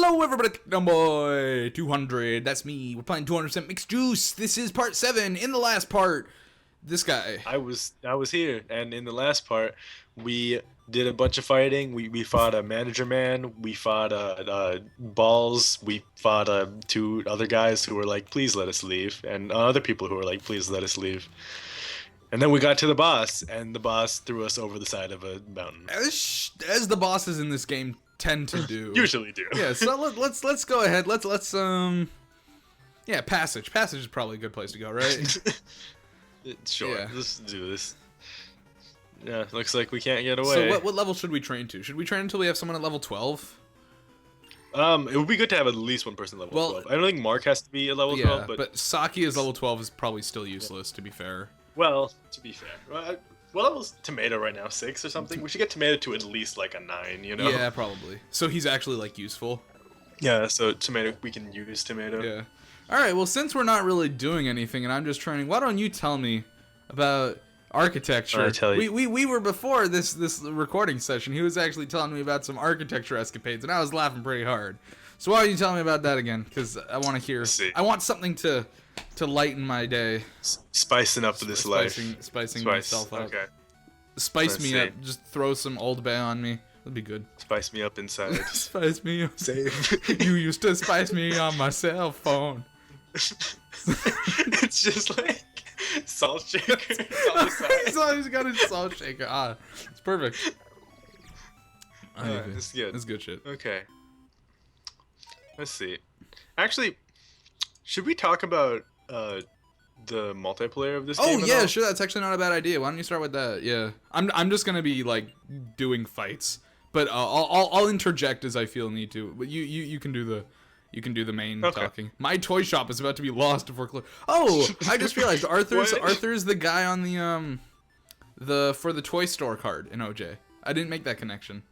Hello everybody, boy 200, that's me. We're playing 200% mixed juice. This is part 7. In the last part, this guy. I was here, and in the last part, we did a bunch of fighting. We fought a manager man. We fought balls. We fought two other guys who were like, "Please let us leave," and other people who were like, "Please let us leave." And then we got to the boss, and the boss threw us over the side of a mountain. As the bosses in this game tend to do. Usually do. Yeah, so let's go ahead. Let's yeah, passage. Passage is probably a good place to go, right? Sure. Yeah. Let's do this. Yeah, looks like we can't get away. So what level should we train to? Should we train until we have someone at level 12? It would be good to have at least one person level 12. I don't think Mark has to be a level 12, but Saki is level 12 is probably still useless, to be fair. Well, to be fair. What level's Tomato right now? 6 or something? We should get Tomato to at least like a 9, you know? Yeah, probably. So he's actually like useful. Yeah, so Tomato, we can use Tomato. Yeah. Alright, well since we're not really doing anything and I'm just training, why don't you tell me about architecture? I tell you. We were before this recording session, he was actually telling me about some architecture escapades and I was laughing pretty hard. So why don't you tell me about that again? Because I want to hear. I want something to lighten my day. Spicing up this life. Spicing myself up. Okay. Spice me up. Just throw some Old Bay on me. That'd be good. Spice me up inside. Spice me up. Save. You used to spice me on my cell phone. It's just like salt shaker. He's got a salt shaker. Ah, it's perfect. It's good. It's good shit. Okay. Let's see. Actually, should we talk about the multiplayer of this game? Oh yeah, sure. That's actually not a bad idea. Why don't you start with that? Yeah, I'm just gonna be like doing fights, but I'll interject as I feel need to. But you can do the main talking. My toy shop is about to be lost if we're close. Oh, I just realized Arthur's the guy on for the toy store card in OJ. I didn't make that connection.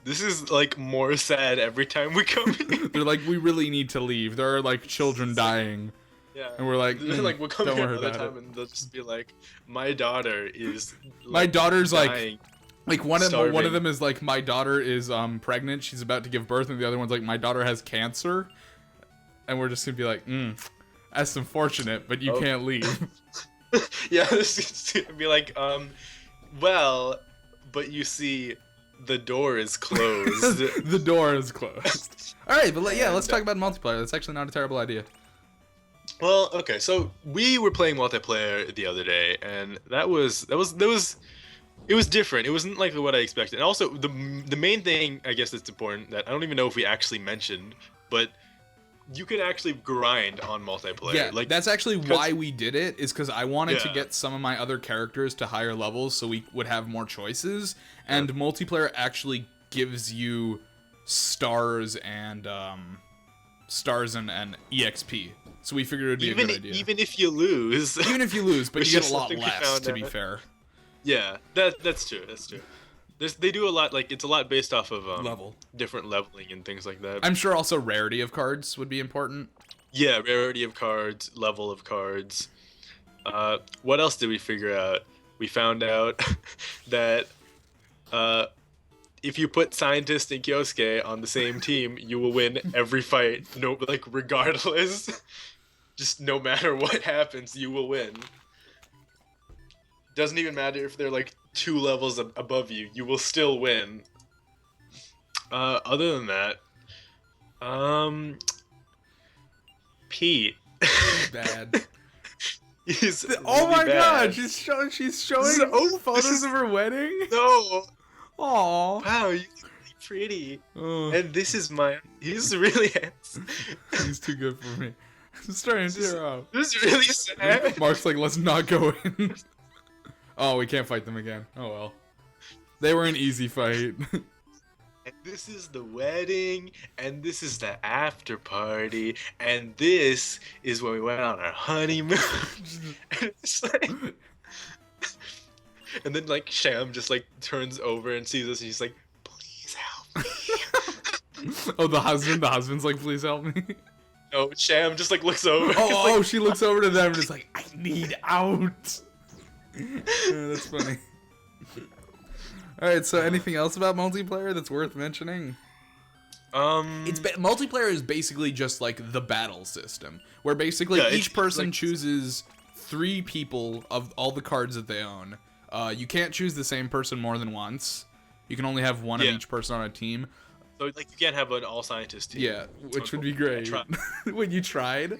This is like more sad every time we come in. They're like, we really need to leave. There are like children dying. Yeah. And we're like, we'll come here another time and they'll just be like, my daughter is like, my daughter's dying, like one of them is like, my daughter is pregnant, she's about to give birth, and the other one's like, my daughter has cancer. And we're just gonna be like, that's unfortunate, but you can't leave. Yeah, this is gonna be like, well, but you see, the door is closed. The door is closed. Alright, but yeah, let's talk about multiplayer. That's actually not a terrible idea. Well, okay, so we were playing multiplayer the other day, and it was different. It wasn't like what I expected. And also, the main thing, I guess that's important, that I don't even know if we actually mentioned, but you could actually grind on multiplayer. Yeah, like, that's actually why we did it, is because I wanted to get some of my other characters to higher levels so we would have more choices, and multiplayer actually gives you stars and EXP. So we figured it would be a good idea. Even if you lose. Even if you lose, but you get a lot less, to be fair. Yeah, that's true. That's true. They do a lot, like, it's a lot based off of different leveling and things like that. I'm sure also rarity of cards would be important. Yeah, rarity of cards, level of cards. What else did we figure out? We found out that if you put Scientist and Kyosuke on the same team, you will win every fight, regardless. Just no matter what happens, you will win. Doesn't even matter if they're like 2 levels above you, you will still win. Other than that, Pete. Bad. He's oh really my bad. god, she's showing photos of her wedding? No. Aww. Wow, you're really pretty. And this is he's really handsome. He's too good for me. I'm starting to tear up. This is really sad. Mark's like, let's not go in. Oh, we can't fight them again. Oh well. They were an easy fight. And this is the wedding, and this is the after party, and this is when we went on our honeymoon. It's like, and then like Sham just like turns over and sees us, and he's like, "Please help me." Oh, the husband's like, "Please help me." No, Sham just like looks over. Oh, she looks over to them and is like, "I need out." That's funny. Alright, so anything else about multiplayer that's worth mentioning? Multiplayer is basically just like the battle system, where basically each person like, chooses 3 people of all the cards that they own. You can't choose the same person more than once. You can only have one of each person on a team. So like you can't have an all scientist team. Yeah, which would be great. When you tried.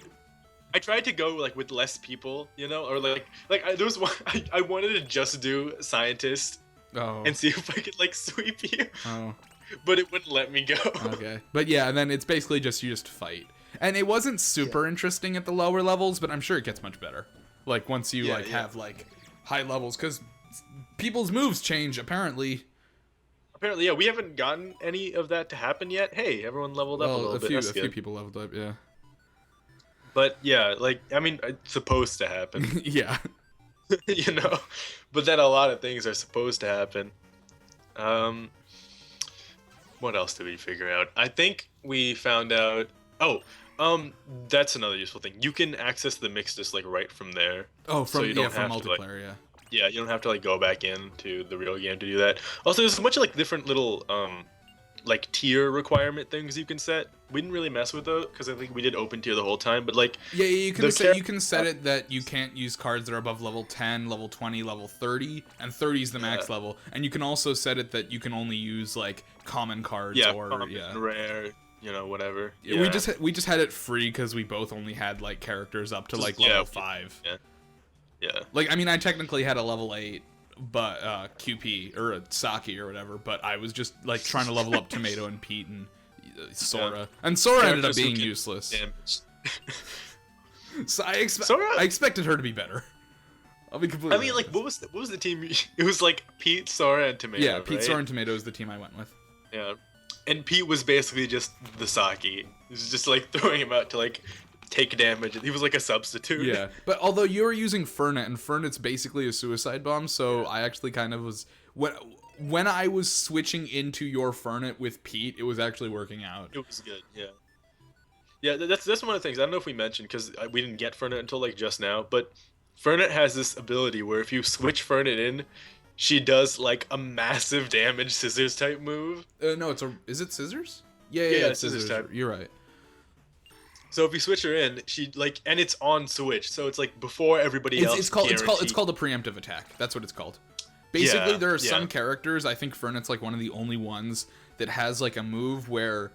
I tried to go like with less people, you know, or there was one I wanted to just do scientist and see if I could like sweep you. Oh. But it wouldn't let me go. Okay. But yeah, and then it's basically just you just fight. And it wasn't super interesting at the lower levels, but I'm sure it gets much better. Like once you have like high levels, because people's moves change apparently. Apparently, yeah, we haven't gotten any of that to happen yet. Hey, everyone leveled up a little bit. A few people leveled up, yeah. But yeah, like I mean, it's supposed to happen. Yeah. You know, but then a lot of things are supposed to happen. What else did we figure out? I think we found out. Oh, that's another useful thing. You can access the mix just like right from there. Oh, from so you don't from have multiplayer, to, like, yeah. Yeah, you don't have to like go back into the real game to do that. Also, there's a bunch of like different little like tier requirement things you can set. We didn't really mess with those because I think we did open tier the whole time. But like you can set it that you can't use cards that are above level 10, level 20, level 30, and 30 is the max level. And you can also set it that you can only use like common cards or common, rare, you know, whatever. Yeah. We just had it free because we both only had like characters up to like level 5. Yeah. Like I mean, I technically had a level 8. But QP or a Saki or whatever, but I was just like trying to level up Tomato and Pete and Sora, and Sora ended up being useless. So I expected her to be better. I'll be completely. I mean, like, what was the team? It was like Pete, Sora, and Tomato. Yeah, Pete, right? Sora, and Tomato is the team I went with. Yeah, and Pete was basically just the Saki. He was just like throwing him out to like take damage. He was like a substitute. Yeah, but although you were using Fernet, and Fernet's basically a suicide bomb, so I actually kind of was when I was switching into your Fernet with Pete, it was actually working out. It was good. Yeah, that's one of the things I don't know if we mentioned because we didn't get Fernet until like just now, but Fernet has this ability where if you switch Fernet in, she does like a massive damage scissors type move. No, is it scissors? Yeah, it's scissors type. You're right. So if you switch her in, she like, and it's on switch, so it's like before everybody else. It's called a preemptive attack. That's what it's called. Basically, there are some characters. I think Fernet's like one of the only ones that has like a move where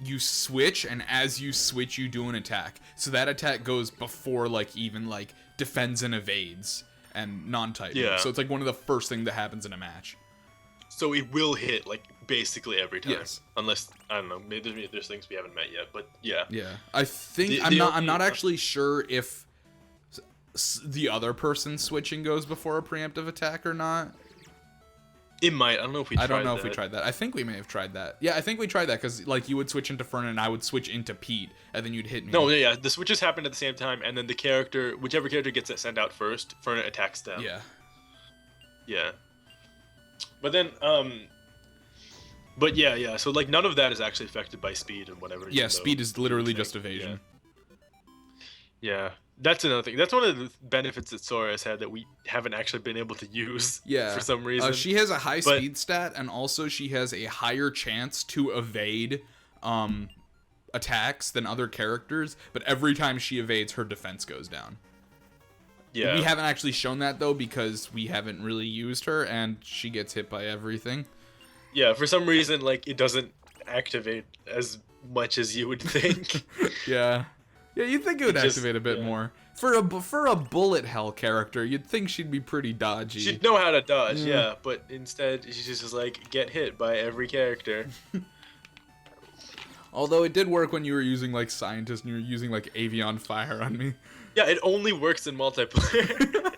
you switch, and as you switch, you do an attack. So that attack goes before like even like defends and evades and non-type. Yeah. So it's like one of the first things that happens in a match. So it will hit like basically every time. Yes. Unless I don't know, maybe there's things we haven't met yet, but yeah. Yeah. I think I'm not actually sure if the other person switching goes before a preemptive attack or not. It might. I don't know if we tried that. I don't know if we tried that. I think we may have tried that. Yeah, I think we tried that because like you would switch into Fern and I would switch into Pete, and then you'd hit me. No, yeah, the switches happened at the same time, and then whichever character gets it sent out first, Fern attacks them. Yeah. Yeah. But then, but yeah. So like none of that is actually affected by speed and whatever. Yeah, speed is literally just evasion. Yeah. That's another thing. That's one of the benefits that Sora has had that we haven't actually been able to use. Yeah. For some reason. She has a high speed stat, and also she has a higher chance to evade attacks than other characters. But every time she evades, her defense goes down. Yeah. We haven't actually shown that though because we haven't really used her, and she gets hit by everything. Yeah. For some reason, like it doesn't activate as much as you would think. Yeah. Yeah, you'd think it would activate a bit more. For a bullet hell character, you'd think she'd be pretty dodgy. She'd know how to dodge, yeah, but instead she's just like get hit by every character. Although it did work when you were using like Scientist and you were using like Avion Fire on me. Yeah, it only works in multiplayer.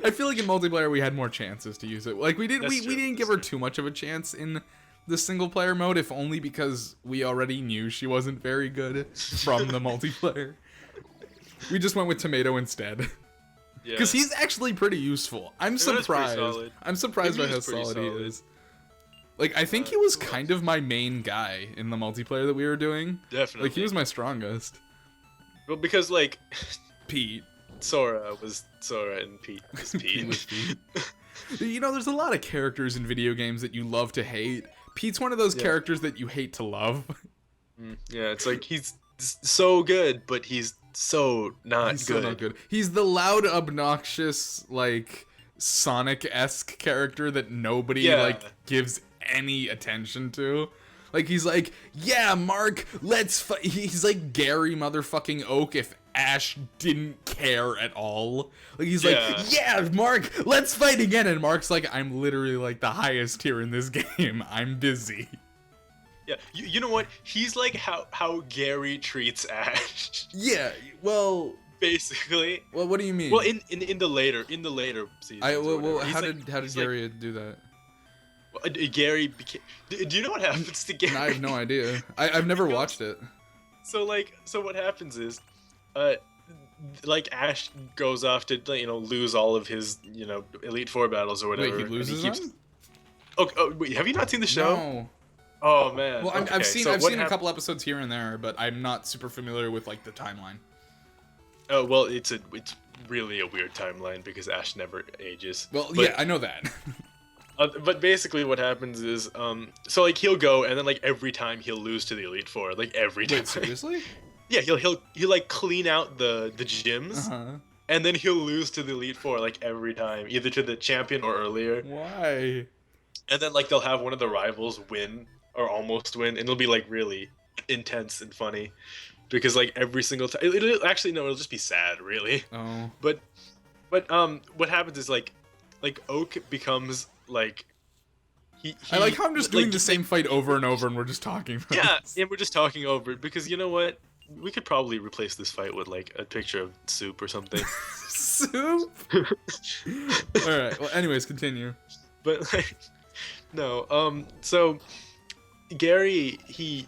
I feel like in multiplayer we had more chances to use it. Like we didn't give her too much of a chance in the single player mode, if only because we already knew she wasn't very good from the multiplayer. We just went with Tomato instead. Because he's actually pretty useful. I'm surprised. I'm surprised by how solid he is. Like, I think he was kind of my main guy in the multiplayer that we were doing. Definitely. Like, he was my strongest. Well, because, like... Pete. Sora was Sora and Pete was Pete. He was Pete. You know, there's a lot of characters in video games that you love to hate. Pete's one of those characters that you hate to love. Yeah, it's like he's so good, but he's so not He's so good. not good. He's the loud, obnoxious, like Sonic-esque character that nobody Yeah. like gives any attention to. Like he's like, yeah, Mark, let's fight. He's like Gary motherfucking Oak if Ash didn't care at all. Like he's like, Yeah. yeah, Mark, let's fight again. And Mark's like, I'm literally like the highest tier in this game. I'm busy. Yeah, you know what? He's like how Gary treats Ash, Yeah, well, basically. what do you mean? Well, in the later seasons. Well, He's how like- did he's like- Gary do that? Gary became? Do you know what happens to Gary? I have no idea. I've never He goes- watched it. So what happens is, like Ash goes off to lose all of his Elite Four battles or whatever. Wait, he and loses keeps- them? Oh, wait, have you not seen the show? No. Oh man. Well, Okay, I've seen so I've what seen a hap- couple episodes here and there, but I'm not super familiar with like the timeline. Oh well, it's really a weird timeline because Ash never ages. Well, But- yeah, I know that. But basically, what happens is, so like he'll go, and then like every time he'll lose to the Elite Four, like every time. Wait, seriously? Yeah, he'll like clean out the gyms, Uh-huh. and then he'll lose to the Elite Four like every time, either to the champion or earlier. Why? And then like they'll have one of the rivals win or almost win, and it'll be like really intense and funny, because like every single time, it'll actually no, it'll just be sad, really. Oh. But what happens is like Oak becomes like he I like how I'm just doing like- the same fight over and over, and we're just talking about Yeah, this. and we're just talking over it because you know what? We could probably replace this fight with like a picture of soup or something. Soup. All right. Well, anyways, continue. But like, no. So Gary, he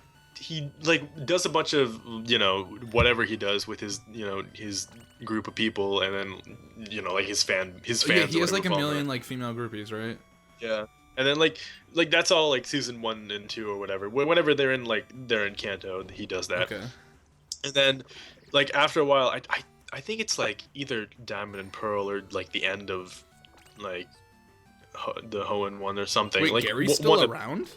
like does a bunch of whatever he does with his his group of people, and then like his fans. Yeah, he or has like a whatever million follow like female groupies, right? him. Yeah, and then like that's all like season 1 and 2 or whatever. Whenever they're in Kanto, he does that. Okay. And then, like after a while, I think it's like either Diamond and Pearl or like the end of like the Hoenn one or something. Wait, like Gary's still around?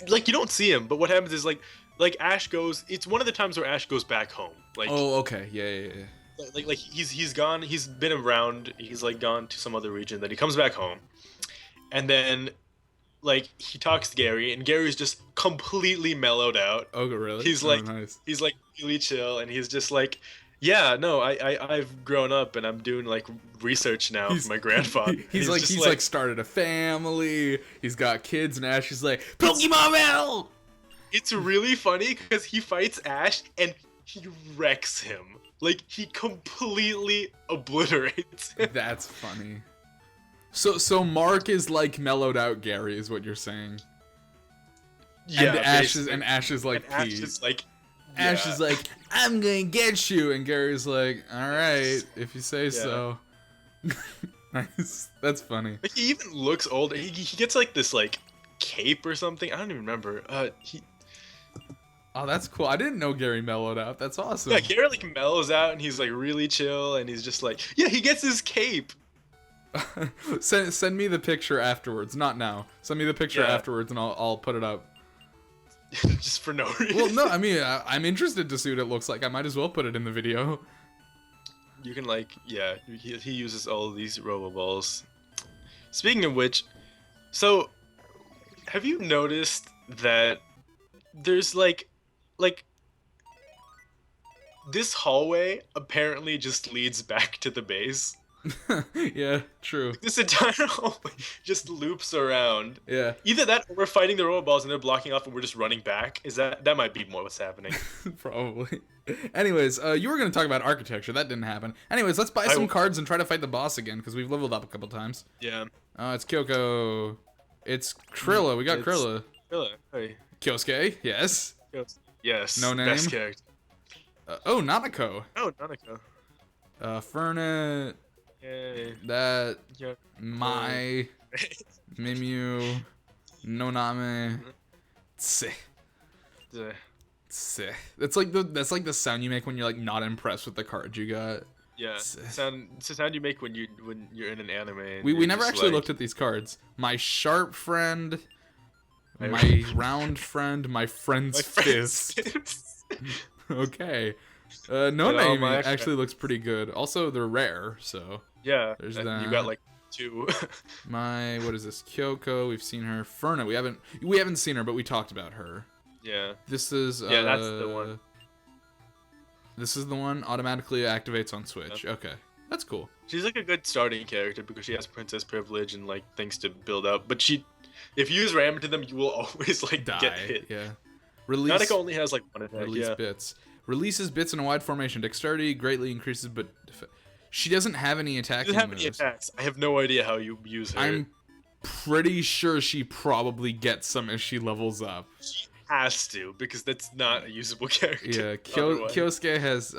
Like you don't see him, but what happens is like Ash goes. It's one of the times where Ash goes back home. Like Oh, okay. Yeah. like he's gone. He's been around. He's like gone to some other region. Then he comes back home, and then like he talks to Gary, and Gary's just completely mellowed out. Oh, really? He's Oh, like nice. he's like really chill, and he's just like, yeah, no, I've grown up and I'm doing like research now for my grandfather. He's like just like started a family. He's got kids, and Ash is like Pokemon Battle. It's really funny because he fights Ash and he wrecks him. Like he completely obliterates him. That's funny. So Mark is like mellowed out Gary, is what you're saying. Yeah, and Ash basically. is like And Ash Pete. is like, Ash yeah. is like, I'm gonna get you, and Gary's like, all right, if you say so. Nice. That's funny. Like, he even looks older. He gets like this like cape or something. I don't even remember. Oh, that's cool. I didn't know Gary mellowed out. That's awesome. Yeah, Gary like mellows out and he's like really chill and he's just like, yeah, he gets his cape. Send me the picture afterwards. Not now. Send me the picture Yeah. afterwards, and I'll put it up. Just for no reason. Well, no, I mean, I'm interested to see what it looks like. I might as well put it in the video. You can like, yeah, he uses all of these robo-balls. Speaking of which, so have you noticed that there's like this hallway apparently just leads back to the base? Yeah, true. This entire hallway just loops around. Yeah, Either that or we're fighting the robo-balls and they're blocking off and we're just running back. That might be more what's happening. probably. Anyways, you were going to talk about architecture. That didn't happen. Anyways, let's buy some cards and try to fight the boss again, because we've leveled up a couple times. Yeah. It's Kyoko. It's Krilla. We got It's- Krilla. Really? Hey. Kyosuke. Yes. Yes. No name? Best character. Oh, Nanako. Oh, Nanako. Fernet. Yay. That. Yeah. Mai. Mimyu. Noname. Tse. The- Tse. That's like the sound you make when you're like not impressed with the card you got. Yeah. It's a sound you make when you're in an anime. And We you're never just actually like- looked at these cards. My sharp friend. My round friend, my friend's My friend's fist. fist. Okay. all No-name my actually looks pretty good. Also, they're rare, so Yeah, there's and that. you got like 2. My, what is this? Kyoko, we've seen her. Ferna, we haven't seen her, but we talked about her. Yeah. This is Yeah, that's the one. This is the one automatically activates on Switch. Yeah. Okay. That's cool. She's like a good starting character because she has princess privilege and like things to build up. But if you use ram into them, you will always like Die. get hit. Yeah. Release. Nanika only has like 1 attack. Release Yeah. bits. Releases bits in a wide formation. Dexterity greatly increases, but she doesn't have any She attacking doesn't have moves. any attacks. I have no idea how you use her. I'm pretty sure she probably gets some as she levels up. She has to because that's not a usable character. Yeah, otherwise. Kyosuke has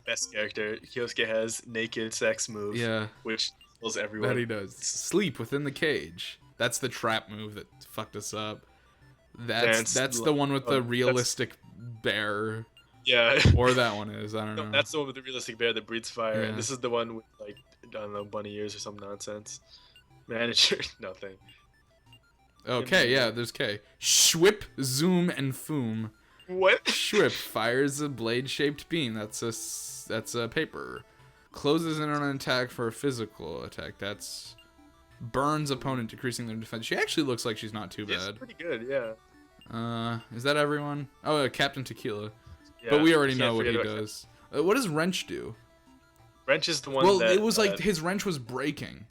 Best character. Kyosuke has naked sex move. yeah, Which kills everyone. that he does. Sleep within the cage. That's the trap move that fucked us up. That's the one with the realistic bear. Yeah. Or that one is. I don't know. That's the one with the realistic bear that breathes fire. Yeah. And this is the one with like I don't know, bunny ears or some nonsense. Manager, nothing. Okay, yeah, there's K. Schwip, zoom, and foom. What? Schwip fires a blade-shaped beam. That's a paper. Closes in on an attack for a physical attack. That's burns opponent, decreasing their defense. She actually looks like she's not too bad. It's pretty good, yeah. Is that everyone? Oh, Captain Tequila. Yeah, But we already can't know what he forget about does. What does Wrench do? Wrench is the one Well, that... it was like his wrench was breaking.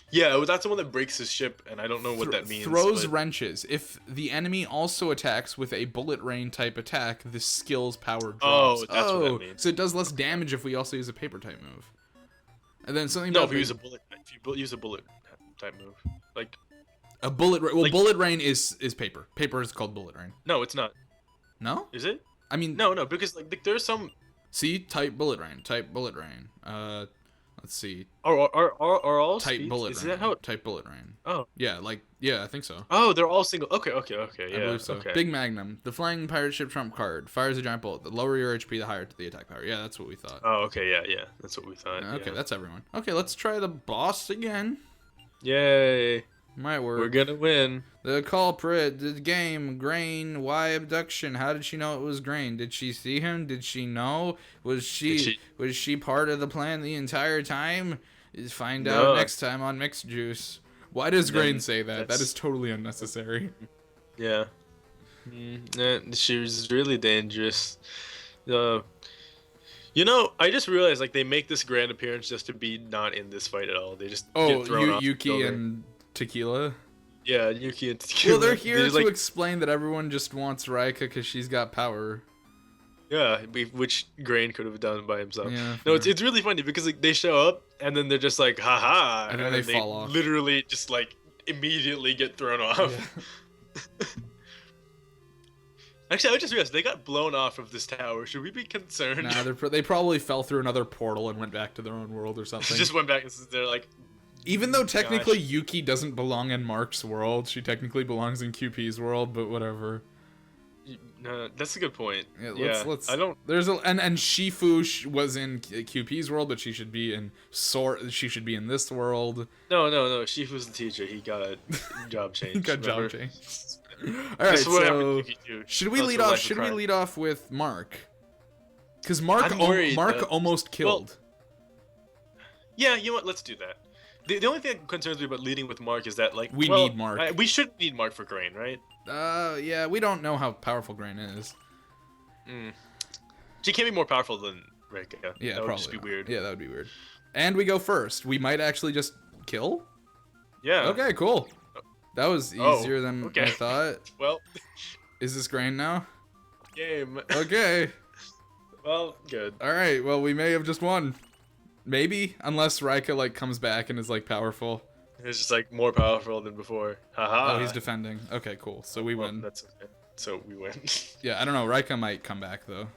Yeah, that's the one that breaks his ship, and I don't know what that means. Throws but... wrenches. If the enemy also attacks with a bullet rain type attack, the skill's power drops. Oh, that's what that means. So it does less damage if we also use a paper type move. And then something No, about if you use a bullet, type move, like a bullet. Well, like- bullet rain is paper. Paper is called bullet rain. no, it's not. No, Is it? I mean No, because like there's some. See, type bullet rain. Type bullet rain. Let's see. Are all Type speeds? bullet Is rain. that how? Type bullet rain. Oh. Yeah, I think so. Oh, they're all single. Okay, yeah. I believe so. Okay. Big Magnum. The flying pirate ship trump card. Fires a giant bullet. The lower your HP, the higher the attack power. Yeah, that's what we thought. Oh, okay, yeah. That's what we thought. Okay, yeah. that's everyone. Okay, let's try the boss again. Yay! Might work. We're gonna win. The culprit, the game, Grain, why abduction? How did she know it was Grain? Did she see him? Did she know? Was she part of the plan the entire time? Find out next time on Mixed Juice. Why does Grain say that? That is totally unnecessary. Yeah. She was really dangerous. I just realized like they make this grand appearance just to be not in this fight at all. They just get thrown off Yuki and Tequila. Yeah, Yuki and Tequila. Well, they're here to like, explain that everyone just wants Raika because she's got power. Yeah, which Grain could have done by himself. Yeah, no, it's really funny because like they show up and then they're just like, haha, and then they fall off. Literally just like immediately get thrown off. Yeah. Actually, I just realized they got blown off of this tower. Should we be concerned? Nah, they probably fell through another portal and went back to their own world or something. Just went back and they're like. Even though technically Yuki doesn't belong in Mark's world, she technically belongs in QP's world, but whatever. No, that's a good point. Yeah, let's. I don't. There's and Shifu was in QP's world, but she should be in She should be in this world. No. Shifu's the teacher. He got a job change. He got job change. All right, so should we lead off? Should we lead off with Mark? Because Mark almost killed. Well, yeah, you know what? Let's do that. The only thing that concerns me about leading with Mark is that like we need Mark. We should need Mark for Grain, right? Yeah, we don't know how powerful Grain is. She can't be more powerful than Reika. Yeah, that would probably just be not. weird. Yeah, that would be weird. And we go first. We might actually just kill. Yeah. Okay, cool. That was easier than I thought. Well, is this Grain now? Game. Okay. Well, good. All right. Well, we may have just won. Maybe, unless Raika like comes back and is like powerful. It's just like more powerful than before. Haha. Oh, he's defending. Okay, cool. So we win. That's okay. So we win. Yeah, I don't know. Raika might come back though.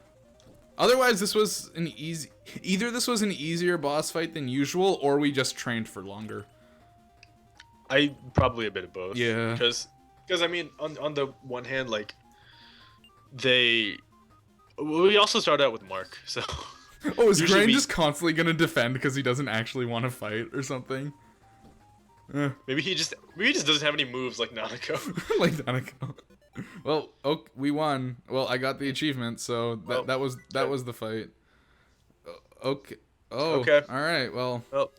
Otherwise, this was an easy. Either this was an easier boss fight than usual, or we just trained for longer. Probably a bit of both. Yeah. Because I mean, on the one hand, like we also started out with Mark, so. Oh, is Grain just constantly gonna defend because he doesn't actually want to fight or something? Maybe he just doesn't have any moves like Nanako. Like Nanako. Well, we won. Well, I got the achievement, so that was the fight. Okay. Oh. Okay. All right. Well. Well,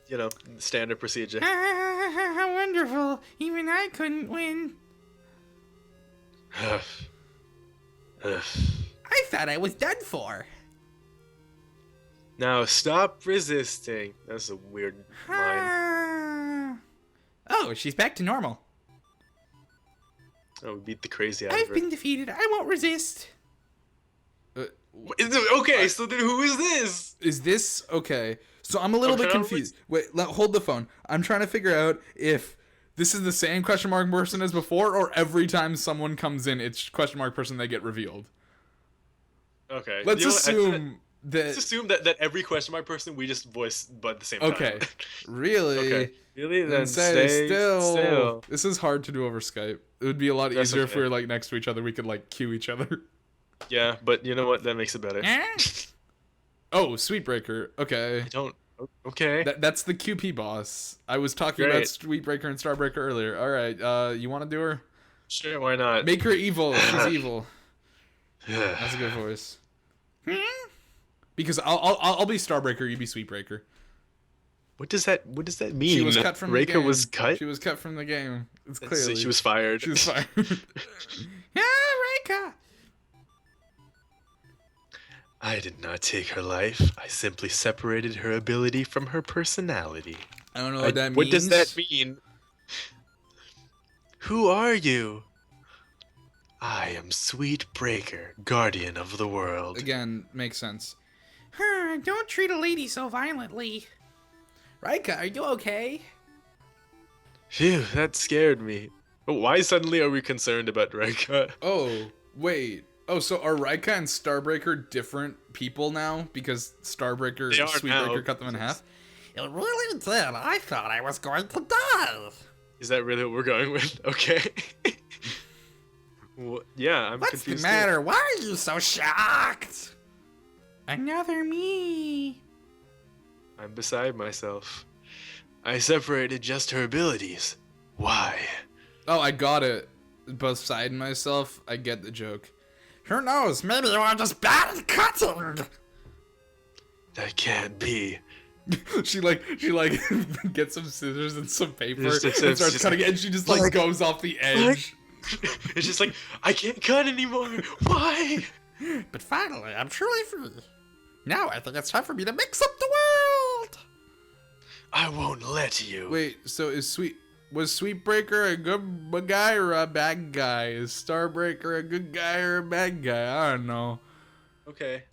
standard procedure. How wonderful! Even I couldn't win. I thought I was done for. Now stop resisting. That's a weird line. Oh, she's back to normal. Oh, we beat the crazy out of her. I've been defeated. I won't resist. Okay, so then who is this? Is this okay? So I'm a little bit confused. Wait, hold the phone. I'm trying to figure out if this is the same question mark person as before, or every time someone comes in, it's question mark person they get revealed. Okay. Let's assume that every question mark person we just voice but at the same time. Okay. Really? Okay. Really? Then stay still. This is hard to do over Skype. It would be a lot easier if we were like next to each other. We could like cue each other. Yeah, but you know what? That makes it better. Oh, Sweetbreaker. Okay. I don't. Okay. That's the QP boss. I was talking about Sweetbreaker and Starbreaker earlier. All right. You want to do her? Sure. Why not? Make her evil. She's evil. That's a good voice. Because I'll be Starbreaker. You be Sweetbreaker. What does that mean? She was cut from the game. Reika was cut? She was cut from the game. It's clearly. She was fired. She was fired. Yeah, Reika. I did not take her life. I simply separated her ability from her personality. I don't know what that means. What does that mean? Who are you? I am Sweetbreaker, guardian of the world. Again, makes sense. Don't treat a lady so violently. Reika, are you okay? Phew, that scared me. But why suddenly are we concerned about Reika? Oh, wait. Oh, so are Reika and Starbreaker different people now? Because Starbreaker and Sweetbreaker cut them in half? It really did. I thought I was going to die. Is that really what we're going with? Okay. Well, yeah, I'm What's confused. the matter? Why are you so shocked? Another me. I'm beside myself. I separated just her abilities. Why? Oh, I got it. Beside myself, I get the joke. Who knows? Maybe you are just bad at cutting. That can't be. she gets some scissors and some paper and Just starts cutting it, and she just like goes off the edge. It's just like, I can't cut anymore. Why? But finally, I'm truly free. Now I think it's time for me to mix up the world. I won't let you. Wait, so was Sweetbreaker a good guy or a bad guy? Is Starbreaker a good guy or a bad guy? I don't know. Okay.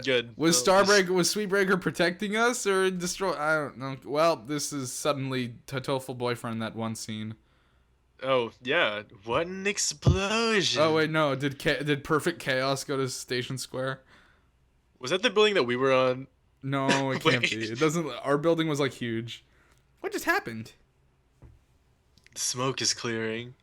Good. Was Sweetbreaker protecting us or destroy? I don't know. Well, this is suddenly Totoful boyfriend that one scene. Oh yeah, what an explosion! Oh wait, no. Did Perfect Chaos go to Station Square? Was that the building that we were on? No, it can't be. It doesn't. Our building was like huge. What just happened? The smoke is clearing.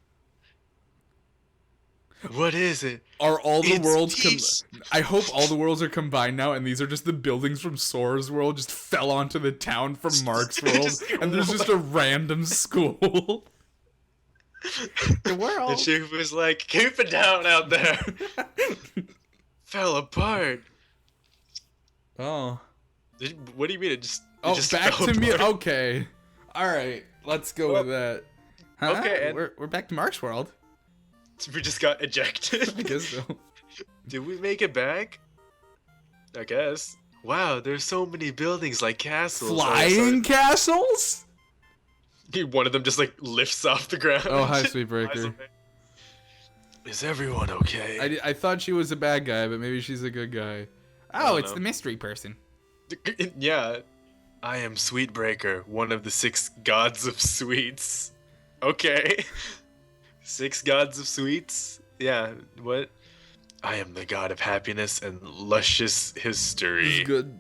What is it? Are all the worlds? I hope all the worlds are combined now, and these are just the buildings from Sora's world just fell onto the town from Mark's world, and there's just a random school. The world. And she was like, "Keep it down out there." Fell apart. Oh. What do you mean? It just back fell to me. apart? Okay. All right. Let's go with that. Huh? Okay, and- We're back to Mark's world. We just got ejected. I guess so. Did we make it back? I guess. Wow, there's so many buildings like castles. Flying castles? One of them just like lifts off the ground. Oh, hi, Sweetbreaker. Is everyone okay? I thought she was a bad guy, but maybe she's a good guy. Oh, it's the mystery person. Yeah. I am Sweetbreaker, one of the 6 gods of sweets. Okay. 6 gods of sweets? Yeah, what? I am the god of happiness and luscious history. Good.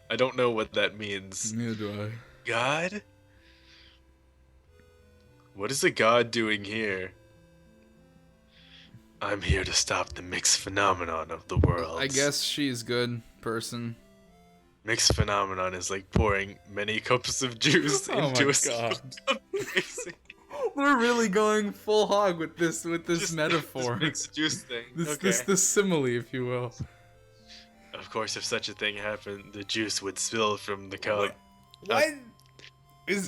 I don't know what that means. Neither do I. God? What is a god doing here? I'm here to stop the mixed phenomenon of the world. I guess she's good person. Mixed phenomenon is like pouring many cups of juice into a God. We're really going full hog with this metaphor. This mixed juice thing. This simile, if you will. Of course, if such a thing happened, the juice would spill from the cup. What?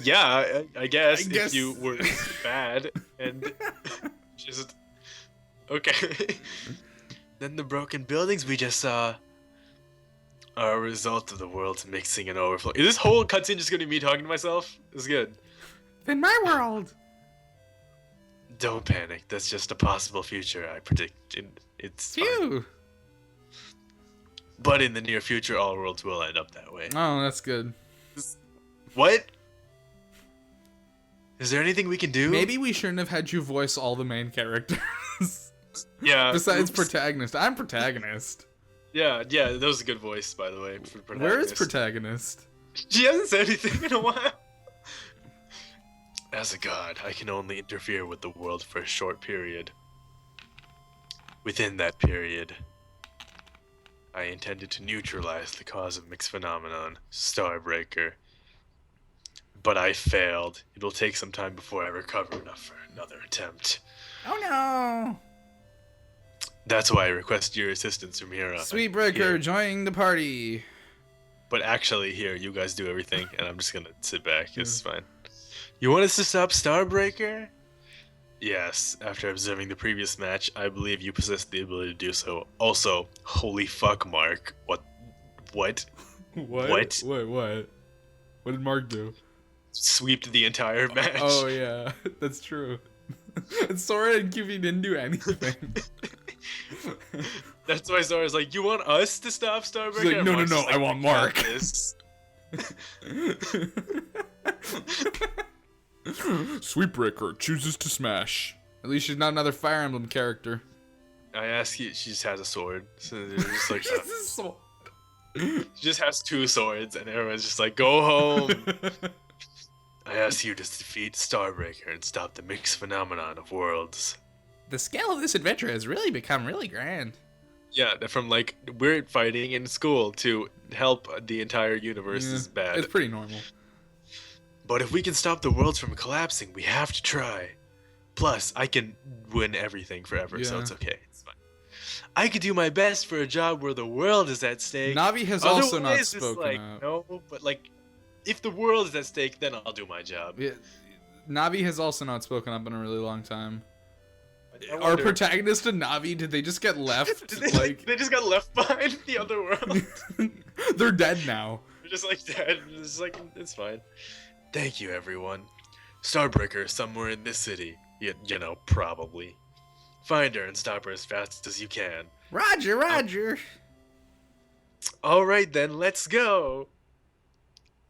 Yeah, I guess if you were bad and just okay. Then the broken buildings we just saw are a result of the world's mixing and overflowing. Is this whole cutscene just gonna be me talking to myself? It's good. In my world. Don't panic. That's just a possible future I predict. It's fine. Phew. But in the near future, all worlds will end up that way. Oh, that's good. What? Is there anything we can do? Maybe we shouldn't have had you voice all the main characters. Yeah. Besides protagonist. I'm protagonist. Yeah, that was a good voice, by the way. For protagonist. Where is protagonist? She hasn't said anything in a while. As a god, I can only interfere with the world for a short period. Within that period, I intended to neutralize the cause of mixed phenomenon, Starbreaker. But I failed. It will take some time before I recover enough for another attempt. Oh no! That's why I request your assistance from here on. Sweetbreaker joining the party. But actually, here, you guys do everything, and I'm just gonna sit back. It's fine. You want us to stop Starbreaker? Yes. After observing the previous match, I believe you possess the ability to do so. Also, holy fuck, Mark. What? What? Wait, what? What did Mark do? Sweeped the entire match. Oh yeah, that's true. Sora and QB didn't do anything. That's why Zora's like, you want us to stop Starbreaker? She's like, no, I want Mark. Sweetbreaker chooses to smash. At least she's not another Fire Emblem character. I ask you, she just has a sword. So they're just like, She has a sword. She just has 2 swords, and everyone's just like, go home. I ask you to defeat Starbreaker and stop the mixed phenomenon of worlds. The scale of this adventure has really become really grand. Yeah, from like we're fighting in school to help the entire universe is bad. It's pretty normal. But if we can stop the worlds from collapsing, we have to try. Plus, I can win everything forever, so it's okay. It's fine. I could do my best for a job where the world is at stake. Navi has also not Otherwise, spoken it's like, up. no, but like, if the world is at stake, then I'll do my job. Yeah, Navi has also not spoken up in a really long time. I Our wonder- protagonist and Navi, did they just get left? they just got left behind in the other world. They're dead now. They're just like dead. It's like, it's fine. Thank you, everyone. Starbreaker is somewhere in this city. You know, probably. Find her and stop her as fast as you can. Roger. Alright then, let's go.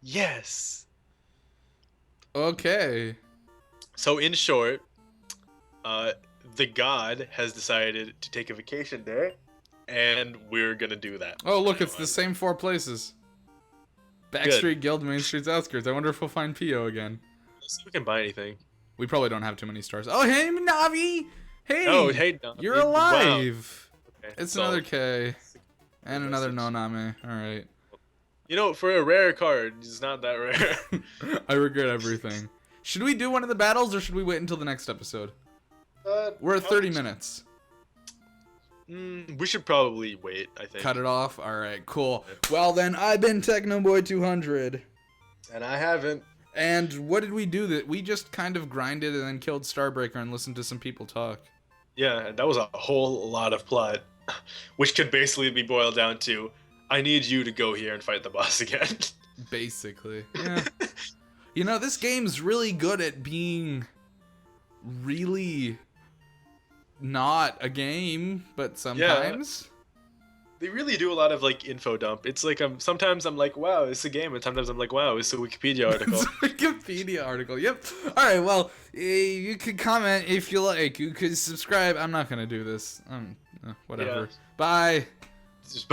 Yes. Okay. So in short, the god has decided to take a vacation day, and we're gonna do that. Oh, look, it's the same 4 places. Backstreet Guild, Main Street's Outskirts. I wonder if we'll find Pio again. Let's see if we can buy anything. We probably don't have too many stars. Oh, hey, Navi! Hey! Oh, hey, no, You're alive! Wow. Okay, It's so, another K. And another Noname. Alright. You know, for a rare card, it's not that rare. I regret everything. Should we do one of the battles, or should we wait until the next episode? We're at 30 minutes. We should probably wait, I think. Cut it off? Alright, cool. Well then, I've been Technoboy200. And I haven't. And what did we do? That we just kind of grinded and then killed Starbreaker and listened to some people talk. Yeah, that was a whole lot of plot, which could basically be boiled down to, I need you to go here and fight the boss again. Basically. Yeah. You know, this game's really good at being really not a game, but sometimes. They really do a lot of like info dump. It's like sometimes I'm like, wow, it's a game, and sometimes I'm like, wow, it's a Wikipedia article. It's a Wikipedia article. Yep. All right. Well, you could comment if you like. You could subscribe. I'm not gonna do this. Whatever. Yeah. Bye. Just-